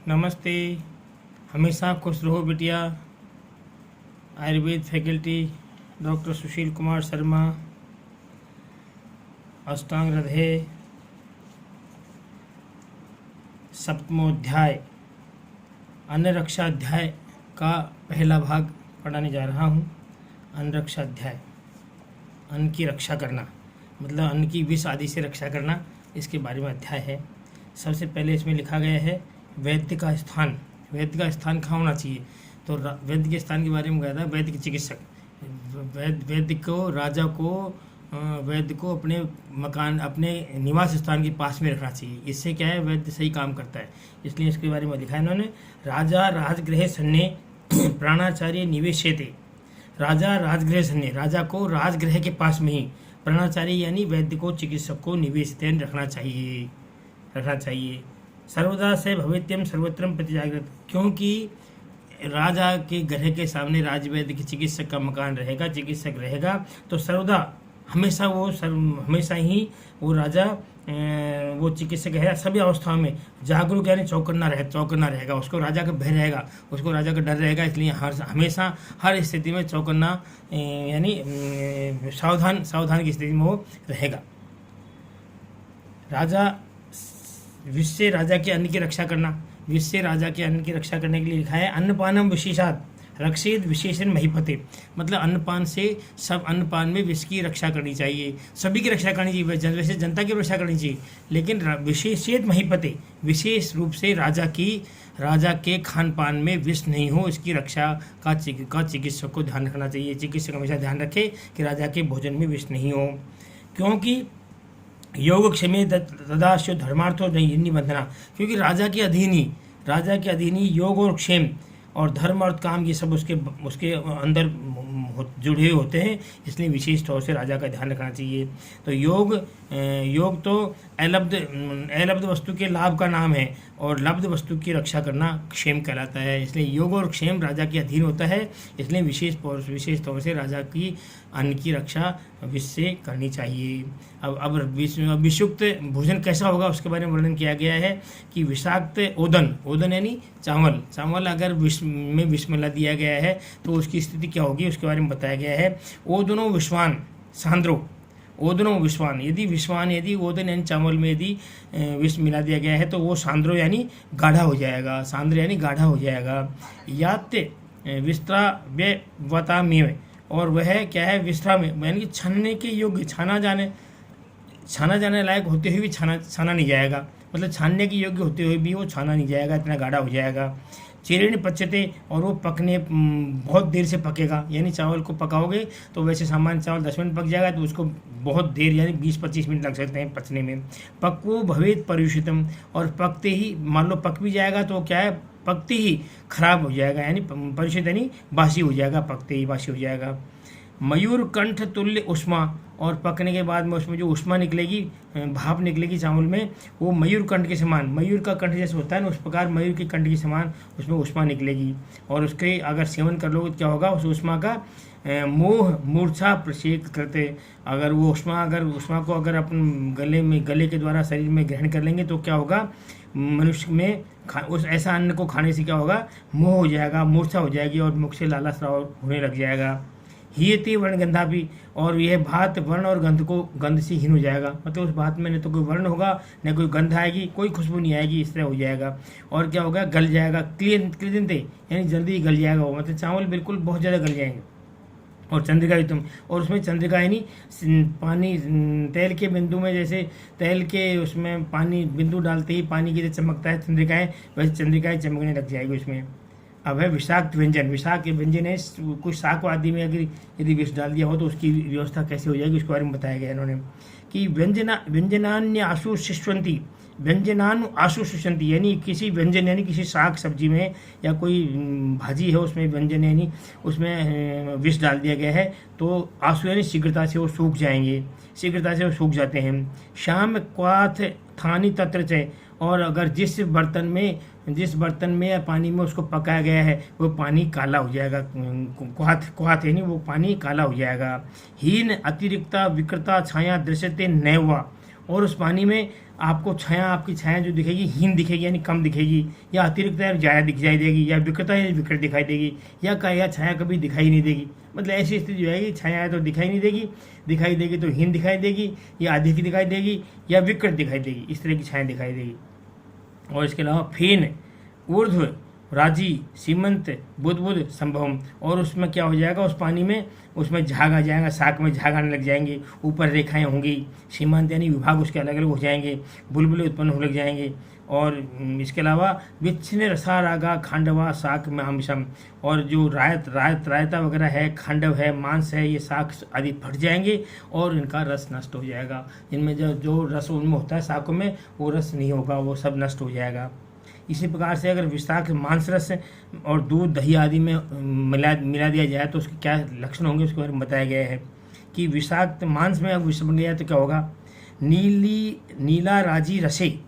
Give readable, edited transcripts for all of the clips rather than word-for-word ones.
नमस्ते। हमेशा खुश रहो बिटिया। Ayurveda faculty doctor Sushil Kumar Sharma. अष्टांग हृदय सप्तमोध्याय अन्न रक्षा अध्याय का पहला भाग पढ़ाने जा रहा हूँ। अन्न रक्षा अध्याय, अन्न की रक्षा करना मतलब अन्न की विष आदि से रक्षा करना, इसके बारे में अध्याय है। सबसे पहले इसमें लिखा गया है वैद्य का स्थान। वैद्य का स्थान कहाँ होना चाहिए? तो वैद्य के स्थान के बारे में कहा था वैद्य के चिकित्सक। वैद्य को, राजा को, वैद्य को अपने मकान, अपने निवास स्थान के पास में रखना चाहिए। इससे क्या है, वैद्य सही काम करता है, इसलिए इसके बारे में लिखा है इन्होंने। राजा राजगृह सन्ने प्राणाचार्य निवेशेते। राजा राजगृह सन्ने, राजा को राजगृह के पास में ही प्राणाचार्य यानी वैद्य को, चिकित्सक को निवेशित रखना चाहिए। सर्वदा से भवित्यम सर्वत्रम प्रतिजागृत, क्योंकि राजा के घर के सामने राजवैद्य के चिकित्सक का मकान रहेगा, चिकित्सक रहेगा, तो सर्वदा हमेशा ही वो राजा, वो चिकित्सक है, सभी अवस्थाओं में जागरूक यानी चौकन्ना रहेगा। उसको राजा का भय रहेगा, उसको राजा का डर रहेगा, इसलिए हमेशा हर स्थिति में चौकन्ना यानी सावधान की स्थिति में वो रहेगा। विष से राजा के अन्न की रक्षा करना। विष से राजा के अन्न की रक्षा करने के लिए लिखा है अन्नपानम विशेषात रक्षेद विशेषण महिपते, मतलब अन्नपान से सब अन्नपान में विष की रक्षा करनी चाहिए, सभी की रक्षा करनी चाहिए, वैसे जनता की रक्षा करनी चाहिए, लेकिन विशेषेद महिपते, विशेष रूप से राजा के खान पान में विष नहीं हो, इसकी रक्षा का चिकित्सक को ध्यान रखना चाहिए। चिकित्सक हमेशा ध्यान रखे कि राजा के भोजन में विष नहीं हो, क्योंकि योग क्षमे तदाश्यो धर्मार्थो नहीं निबंधना, क्योंकि राजा के अधीन ही योग और क्षेम और धर्म और काम ये सब उसके अंदर जुड़े होते हैं, इसलिए विशेष तौर से राजा का ध्यान रखना चाहिए। तो योग तो अलब्ध वस्तु के लाभ का नाम है और लब्ध वस्तु की रक्षा करना क्षेम कहलाता है, इसलिए योग और क्षेम राजा के अधीन होता है, इसलिए विशेष तौर से राजा की अन्न की रक्षा विष से करनी चाहिए। अब विषुक्त भोजन कैसा होगा उसके बारे में वर्णन किया गया है कि विषाक्त ओदन यानी चावल अगर विष मिला दिया गया है तो उसकी स्थिति क्या होगी उसके बारे में बताया गया है। ओदनो विश्वान सांद्रो, ओदनो विश्वान, यदि ओदन यानी चावल में यदि विष मिला दिया गया है तो वो सांद्रो यानी गाढ़ा हो जाएगा, सांद्र यानी गाढ़ा हो जाएगा। यात्य विस्त्राव्यवता में, और वह क्या है, विस्त्रा में यानी कि छानने के योग्य, छाना जाने लायक होते हुए भी छाना नहीं जाएगा, मतलब छानने के योग्य होते हुए भी वो छाना नहीं जाएगा, इतना गाढ़ा हो जाएगा। चिरेण पचते, और वो पकने बहुत देर से पकेगा, यानी चावल को पकाओगे तो वैसे सामान्य चावल 10 मिनट पक जाएगा, तो उसको बहुत देर यानी 20-25 मिनट लग सकते हैं पचने में। पक्वो भवेत पर्युषितम, और पकते ही मान लो पक भी जाएगा तो क्या है, पकते ही खराब हो जाएगा, यानी पर्युषित यानी बासी हो जाएगा, पकते ही बासी हो जाएगा। मयूर कंठ तुल्य उष्मा, और पकने के बाद में उसमें जो उष्मा निकलेगी, भाप निकलेगी चावल में, वो मयूर कंठ के समान, मयूर का कंठ जैसे होता है ना, उस प्रकार मयूर के कंठ के समान उसमें उष्मा निकलेगी, और उसके अगर सेवन कर लोगे तो क्या होगा, उस उष्मा का मोह मूर्छा प्रशेक करते, अगर वो उष्मा को अगर अपन गले के द्वारा शरीर में ग्रहण कर लेंगे तो क्या होगा, मनुष्य में उस ऐसा अन्न को खाने से क्या होगा, मोह हो जाएगा, मूर्छा हो जाएगी और मुख से लाला स्राव होने लग जाएगा। हीयते वर्ण गंधा भी, और यह भात वर्ण और गंध से हीन हो जाएगा, मतलब उस भात में न तो कोई वर्ण होगा न कोई गंध आएगी, कोई खुशबू नहीं आएगी, इस तरह हो जाएगा। और क्या होगा, गल जाएगा, क्लियंते यानी जल्दी गल जाएगा वो, मतलब चावल बिल्कुल बहुत ज़्यादा गल जाएंगे। और चंद्रिका युतम, और उसमें चंद्रिका यानी पानी, तेल के बिंदु में जैसे तेल के उसमें पानी बिंदु डालते ही पानी की जैसे चमकता है चंद्रिकाएँ, वैसे चंद्रिकाएँ चमकने लग जाएगी उसमें। अब है विषाक्त व्यंजन। विषाक्त व्यंजन है कुछ शाक आदि में अगर यदि विष डाल दिया हो तो उसकी व्यवस्था कैसे हो जाएगी उसके बारे में बताया गया इन्होंने कि व्यंजनान्य आशु शिष्यंती, व्यंजनानु आशु शिष्यंती, यानी किसी व्यंजन यानी किसी शाक सब्जी में या कोई भाजी है उसमें व्यंजन यानी उसमें विष डाल दिया गया है तो आंसू यानी शीघ्रता से वो सूख जाएंगे, शीघ्रता से वो सूख जाते हैं। शाम क्वाथ थानी तत्र च, और अगर जिस बर्तन में या पानी में उसको पकाया गया है वो पानी काला हो जाएगा, क्वाथ यानी वो पानी काला हो जाएगा। हीन अतिरिक्ता विकृता छाया दृश्यते नैवा, और उस पानी में आपको छाया, आपकी छाया जो दिखेगी हीन दिखेगी यानी कम दिखेगी, या अतिरिक्त या ज़्यादा दिखाई देगी, या विकृता या विकृत दिखाई देगी, या छाया कभी दिखाई नहीं देगी। मतलब ऐसी स्थिति जो है छाया है तो दिखाई नहीं देगी, दिखाई देगी तो हीन दिखाई देगी, या अधिक दिखाई देगी, या विकृत दिखाई देगी, इस तरह की छाया दिखाई देगी। और इसके अलावा फेन, ऊर्ध्व, राजी, सीमंत, बुदबुद, संभवम, और उसमें क्या हो जाएगा, उस पानी में उसमें झाग आ जाएगा, शाक में झाग आने लग जाएंगे, ऊपर रेखाएं होंगी, सीमांत यानी विभाग उसके अलग अलग हो जाएंगे, बुलबुले उत्पन्न होने लग जाएंगे। और इसके अलावा विच्छिन्न रसा रागा खांडवा शाक में हमिशम, और जो रायता वगैरह है, खांडव है, मांस है, ये शाक आदि फट जाएंगे और इनका रस नष्ट हो जाएगा। इनमें जो रस उनमें होता है शाकों में, वो रस नहीं होगा, वो सब नष्ट हो जाएगा। इसी प्रकार से अगर विषाक्त मांस रस और दूध दही आदि में मिला दिया जाए तो उसके क्या लक्षण होंगे उसके बारे में बताया गया है कि विषाक्त मांस में अगर विष बन गया तो क्या होगा, नीला राजी रसे,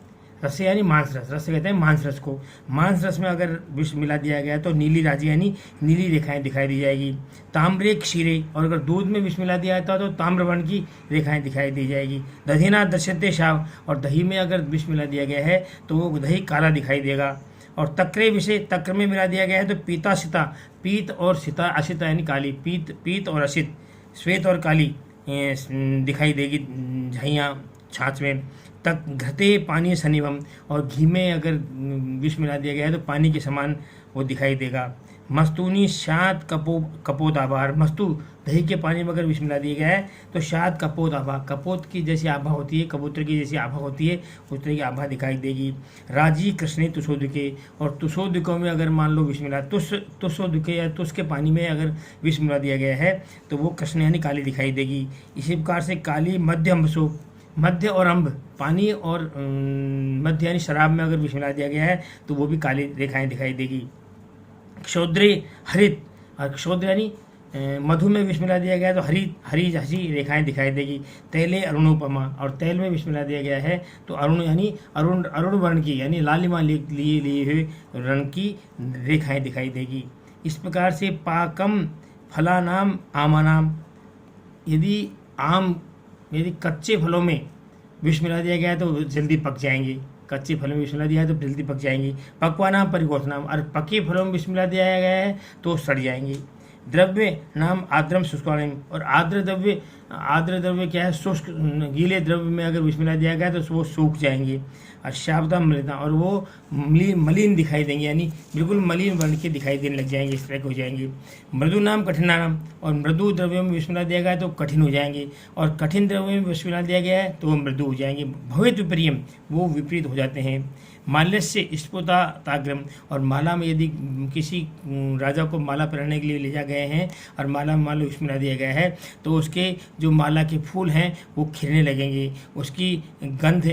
रसे यानी मांस रस, रस कहते हैं मांस रस को। मांस रस में अगर विष मिला दिया गया तो नीली राजी यानी नीली रेखाएं दिखाई दी जाएगी। ताम्रे क्षीरे, और अगर दूध में विष मिला दिया जाता तो ताम्रवर्ण की रेखाएं दिखाई दी जाएगी। दधीना दृश्यते शाव, और दही में अगर विष मिला दिया गया है तो वो दही काला दिखाई देगा। और तक्रे विषय, तक्र में मिला दिया गया है तो पीता सिता, पीत और सिता, असिता यानी काली, पीत और असित, श्वेत और काली दिखाई देगी झाइयाँ छाछ में। तक घते पानी सनिवम, और घी में अगर विष मिला दिया गया है तो पानी के समान वो दिखाई देगा। मस्तूनी शाद कपोत आभार, मस्तू दही के पानी में अगर विष मिला दिया गया है तो शाद कपोत आभा, कपोत की जैसी आभा होती है, कबूतर की जैसी आभा होती है, उस तरह की आभा दिखाई देगी। राजी कृष्ण तुषोदिके, और तुषोदिकों में अगर मान लो विष मिला, तुषोदिके या तुष के पानी में अगर विष मिला दिया गया है तो वो कृष्ण यानी काली दिखाई देगी। इसी प्रकार से काली मध्य अम्बसो, मध्य और अम्ब पानी और मध्य यानी शराब में अगर विष मिला दिया गया है तो वो भी काली रेखाएं दिखाई देगी। क्षोद्रे हरित, और क्षोद्र यानी मधु में विष मिला दिया गया है तो हरी हसी रेखाएं दिखाई देगी। तैले अरुणोपमा, और तैल में विष मिला दिया गया है तो अरुण यानी अरुण वर्ण की यानी लालिमा लिए हुए रंग की रेखाएं दिखाई देगी। इस प्रकार से पाकम फलानाम आमानाम, यदि कच्चे फलों में विष मिला दिया गया है तो जल्दी पक जाएंगे, कच्चे फलों में विष मिला दिया है तो जल्दी पक जाएंगी। पक्वानाम परिगोषनाम, और पके फलों में विष मिला दिया गया है तो सड़ जाएंगे। द्रव्य नाम आर्द्रम शुष्काणिम, और आर्द्र द्रव्य क्या है, शुष्क गीले द्रव्य में अगर विष मिला दिया गया तो वो सूख जाएंगे। और शाब्दा मृदा, और वो मलिन दिखाई देंगे यानी बिल्कुल मलिन वर्ण के दिखाई देने लग जाएंगे, इस तरह के हो जाएंगे। मृदु नाम कठिनानाम, और मृदु द्रव्यों में विष मिला दिया गया है तो कठिन हो जाएंगे, और कठिन द्रव्यों में विष मिला दिया गया है तो वो मृदु हो जाएंगे। भवेत विपर्यम, वो विपरीत हो जाते हैं। माल्यस्य स्फुटा ताग्रम, और माला में यदि किसी राजा को माला पहनाने के लिए ले जा गए हैं और माला में मान लो विष मिला दिया गया है तो उसके जो माला के फूल हैं वो खिलने लगेंगे, उसकी गंध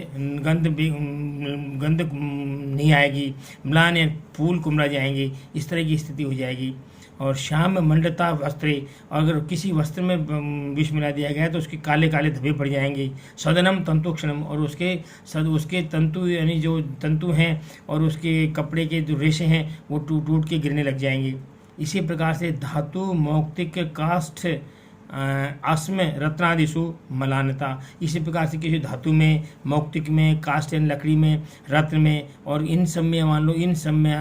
नहीं आएगी, म्लान या फूल कुमड़ा जाएंगे, इस तरह की स्थिति हो जाएगी। और श्याम मंडता वस्त्रे, और अगर किसी वस्त्र में विष मिला दिया गया है तो उसके काले काले धब्बे पड़ जाएंगे। सदनम तंतुक्षणम, और उसके तंतु यानी जो तंतु हैं और उसके कपड़े के जो रेशे हैं वो टूट टूट के गिरने लग जाएंगे। इसी प्रकार से धातु मौक्तिक काष्ठ आस्म रत्नादिशु मलानता, इसी प्रकार से किसी धातु में, मौक्तिक में, काष्ठ यानी लकड़ी में, रत्न में, और इन सब में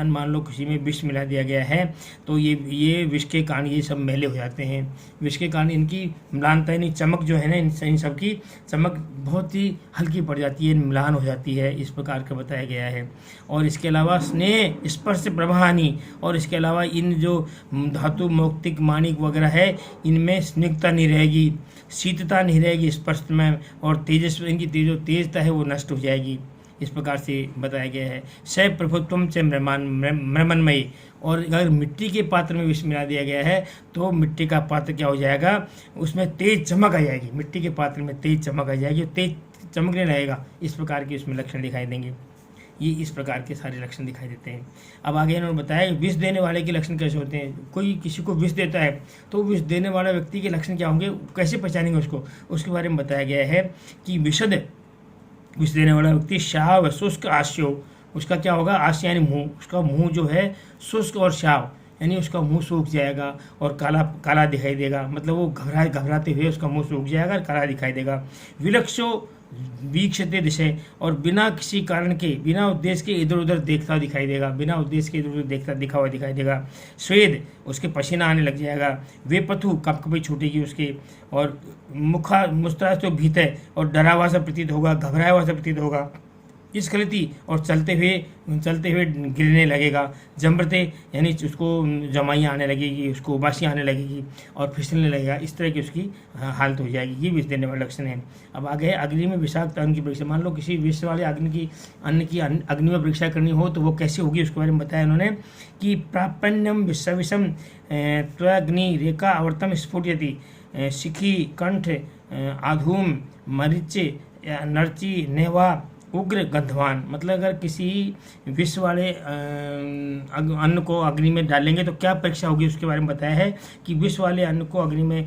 मान लो किसी में विष मिला दिया गया है तो ये विष के कारण ये सब मैले हो जाते हैं। विष के कारण इनकी म्लानता यानी चमक जो है ना, इन सब की चमक बहुत ही हल्की पड़ जाती है, म्लान हो जाती है, इस प्रकार का बताया गया है। और इसके अलावा स्नेह स्पर्श प्रभाहानि, और इसके अलावा इन जो धातु मौक्तिक माणिक वगैरह है इनमें स्निग्धता नहीं रहेगी, शीतता नहीं रहेगी स्पर्श में, और तेजस्व इनकी जो तेजता है वो नष्ट हो जाएगी, इस प्रकार से बताया गया है। स प्रभुत्वम च मृमन्मयी, और अगर मिट्टी के पात्र में विष मिला दिया गया है तो मिट्टी का पात्र क्या हो जाएगा, उसमें तेज चमक आ जाएगी, मिट्टी के पात्र में तेज चमक आ जाएगी, तेज चमकने लगेगा, इस प्रकार के उसमें लक्षण दिखाई देंगे। ये इस प्रकार के सारे लक्षण दिखाई देते हैं। अब आगे इन्होंने बताया विष देने वाले के लक्षण कैसे होते हैं। कोई किसी को विष देता है तो विष देने वाला व्यक्ति के लक्षण क्या होंगे, कैसे पहचानेंगे उसको, उसके बारे में बताया गया है कि विषद विष देने वाला व्यक्ति शाव शुष्क आश्यो, उसका क्या होगा, आश्य यानी मुँह, उसका मुँह जो है शुष्क और शाव यानी उसका मुंह सूख जाएगा और काला काला दिखाई देगा, मतलब वो घबराते हुए उसका मुंह सूख जाएगा और काला दिखाई देगा। विलक्षो वीक्षते दिशे, और बिना किसी कारण के, बिना उद्देश्य के इधर उधर देखता दिखाई देगा, बिना उद्देश्य के इधर उधर देखता दिखा हुआ दिखाई देगा। स्वेद, उसके पसीना आने लग जाएगा। वे पथु, कपकपी छूटेगी उसके, और मुस्कुरा तो भीतर, और डरा हुआ सा प्रतीत होगा, घबराया हुआ सा प्रतीत होगा। स्खलिति, और चलते हुए गिरने लगेगा। जम्रते, यानी उसको जमाइयाँ आने लगेगी, उसको उबासी आने लगेगी और फिसलने लगेगा। इस तरह की उसकी हालत हो जाएगी। ये विष देने वाला लक्षण है। अब आगे है अग्नि में विषाक्त अन्न की परीक्षा। मान लो किसी विष वाले अग्नि की अग्नि में परीक्षा करनी हो तो वो कैसे होगी, उसके बारे में बताया उन्होंने कि प्रापण्यम विषम त्वग्नि रेखा आवर्तम स्फुटयति, शिखी कंठ आधूम मरीचे नर्ची नेवा उग्र गंधवान। मतलब अगर किसी विष वाले अन्न को अग्नि में डालेंगे तो क्या परीक्षा होगी, उसके बारे में बताया है कि विष वाले अन्न को अग्नि में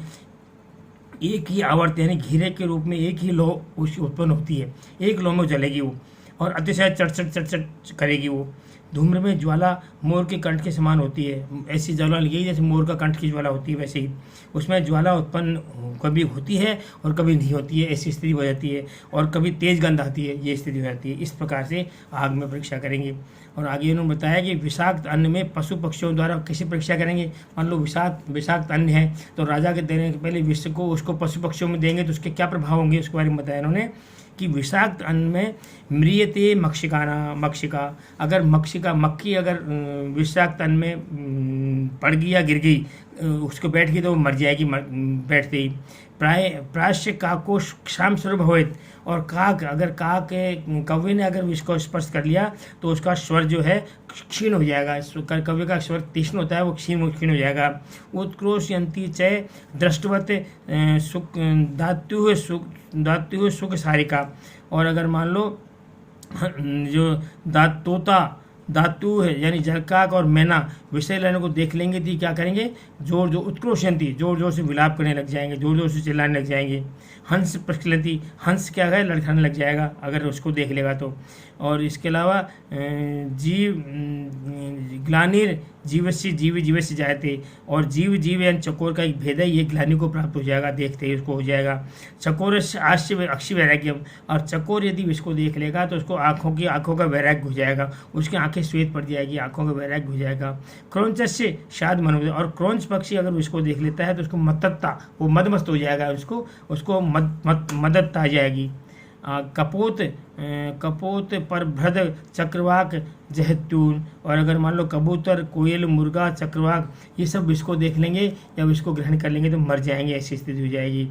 एक ही आवर्त, यानी घेरे के रूप में एक ही लौ उसकी उत्पन्न होती है, एक लौ में जलेगी वो, और अतिशय चट करेगी वो। धूम्र में ज्वाला मोर के कंठ के समान होती है। ऐसी ज्वाला लगेगी जैसे मोर का कंठ की ज्वाला होती है, वैसे ही उसमें ज्वाला उत्पन्न कभी होती है और कभी नहीं होती है, ऐसी स्थिति हो जाती है। और कभी तेज गंध आती है, ये स्थिति हो जाती है। इस प्रकार से आग में परीक्षा करेंगे। और आगे उन्होंने बताया कि विषाक्त अन्न में पशु पक्षियों द्वारा कैसे परीक्षा करेंगे। मान लो विषाक्त अन्न है तो राजा के देने के पहले विष को उसको पशु पक्षियों में देंगे तो उसके क्या प्रभाव होंगे, उसके बारे में बताया उन्होंने कि विषाक्त अन्न में म्रियते मक्षिका, अगर मक्खी अगर विषाक्त अन्न में पड़ गई या गिर गई, उसको बैठ गई तो वो मर जाएगी बैठते ही। प्रायश्य काको क्षाम स्वरूप होत, और कौवे ने अगर इसको स्पर्श कर लिया तो उसका स्वर जो है क्षीण हो जाएगा। कौवे का स्वर तीक्ष्ण होता है, वो क्षीण हो जाएगा। उत्क्रोशयंती चय दृष्टवत सुख दात्युः सुख सारिका, और अगर मान लो जो धातु है यानी जलकाक और मैना विषय लेने को देख लेंगे तो क्या करेंगे, जोर उत्क्रोशंती, जोर से विलाप करने लग जाएंगे, जोर से चिल्लाने लग जाएंगे। हंस प्रचलती, हंस क्या है, लड़खड़ाने लग जाएगा अगर उसको देख लेगा तो। और इसके अलावा ग्लानिर जीवस्य जायते, और जीव यानी चकोर का एक भेद है, ये ग्लानि को प्राप्त हो जाएगा, देखते ही उसको हो जाएगा। चकोर अक्षी वैराग्यम, और चकोर यदि इसको देख लेगा तो उसको आँखों का वैराग्य हो जाएगा, उसकी आंखें श्वेत पड़ जाएगी, आंखों का वैराग्य हो जाएगा। क्रौंच से शाद मनोदय, और क्रौंच पक्षी अगर इसको देख लेता है तो उसको मत्तता, वो मदमस्त हो जाएगा, उसको मदत्ता आ जाएगी। कपोत पर भ्रद चक्रवाक जहत्यून, और अगर मान लो कबूतर कोयल मुर्गा चक्रवाक ये सब इसको देख लेंगे, जब इसको ग्रहण कर लेंगे तो मर जाएंगे, ऐसी स्थिति हो जाएगी।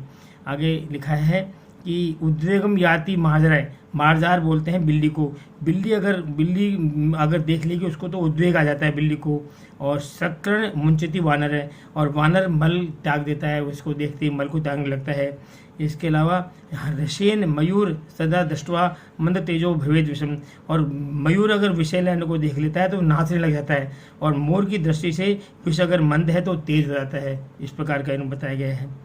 आगे लिखा है कि उद्वेगम याति मारजार बोलते हैं बिल्ली को। बिल्ली अगर देख लेगी उसको तो उद्वेग आ जाता है बिल्ली को। और शक्रण मुंचती वानर है, और वानर मल त्याग देता है, उसको देखते ही मल को त्यागने लगता है। इसके अलावा रसेन मयूर सदा दृष्टवा मंद तेजो भवेद विषम, और मयूर अगर विषय लेने को देख लेता है तो नाचने लग जाता है, और मोर की दृष्टि से विष अगर मंद है तो तेज हो जाता है। इस प्रकार का इन्हें बताया गया है।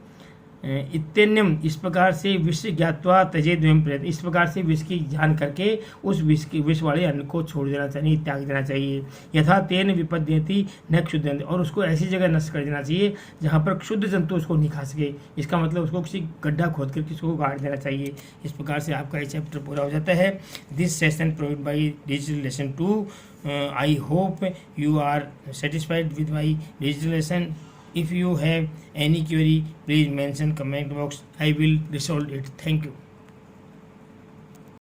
इत्यन्यम, इस प्रकार से विष ज्ञात्वा तजेद प्रयत्न, इस प्रकार से विष की जान करके उस विष वाले अन्न को छोड़ देना चाहिए, त्याग देना चाहिए। यथा तेन विपद्यति न क्षुद्ध, और उसको ऐसी जगह नष्ट कर देना चाहिए जहाँ पर क्षुद्ध जंतु उसको नहीं खा सके। इसका मतलब उसको किसी गड्ढा खोद कर उसको गाड़ देना चाहिए। इस प्रकार से आपका ये चैप्टर पूरा हो जाता है। This session provide by digital lesson 2। I hope you are satisfied with my digital lesson. If you have any query, please mention comment box. I will resolve it. Thank you.